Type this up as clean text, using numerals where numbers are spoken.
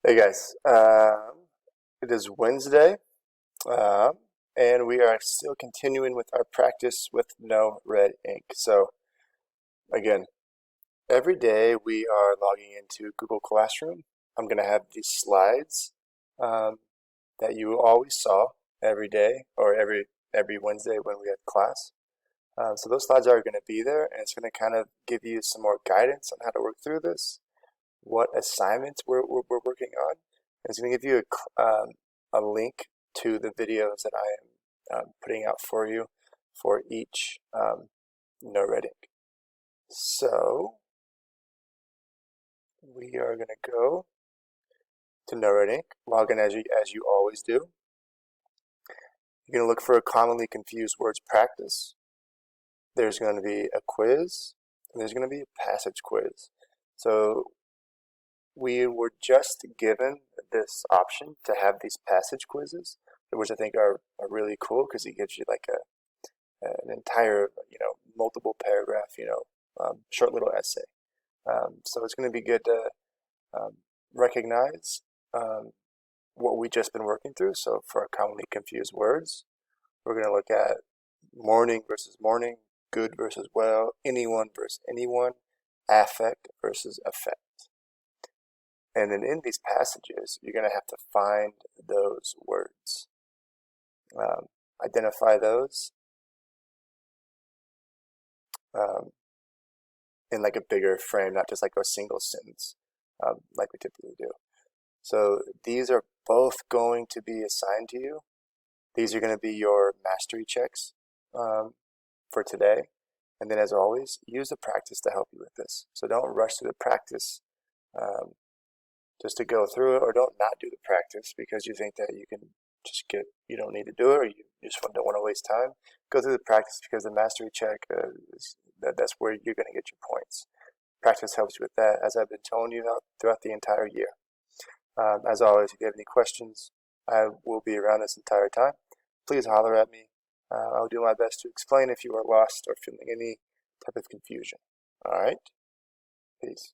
Hey guys, it is Wednesday, um, and we are still continuing with our practice with no red ink. So again, every day we are logging into Google Classroom. I'm going to have these slides um, that you always saw every day or every Wednesday when we had class. So those slides are going to be there, and it's going to kind of give you some more guidance on how to work through this, what assignments we're working on. It's going to give you a link to the videos that I am putting out for you for each no red ink. So we are going to go to no red ink, log in as you always do. You're going to look for a commonly confused words practice. There's going to be a quiz, and there's going to be a passage quiz. So we were just given this option to have these passage quizzes, which I think are really cool because it gives you like an entire, multiple paragraph, short little essay. So it's going to be good to recognize what we've just been working through. So for our commonly confused words, we're going to look at morning versus morning, good versus well, anyone versus anyone, affect versus effect. And then in these passages, you're going to have to find those words. Identify those in like a bigger frame, not just like a single sentence like we typically do. So these are both going to be assigned to you. These are going to be your mastery checks for today. And then as always, use the practice to help you with this. So don't rush through the practice just to go through it, or don't not do the practice because you think that you can just you don't need to do it, or you just don't want to waste time. Go through the practice because the mastery check that's where you're going to get your points. Practice helps you with that, as I've been telling you throughout the entire year. As always, if you have any questions, I will be around this entire time. Please holler at me. I'll do my best to explain if you are lost or feeling any type of confusion. All right? Peace.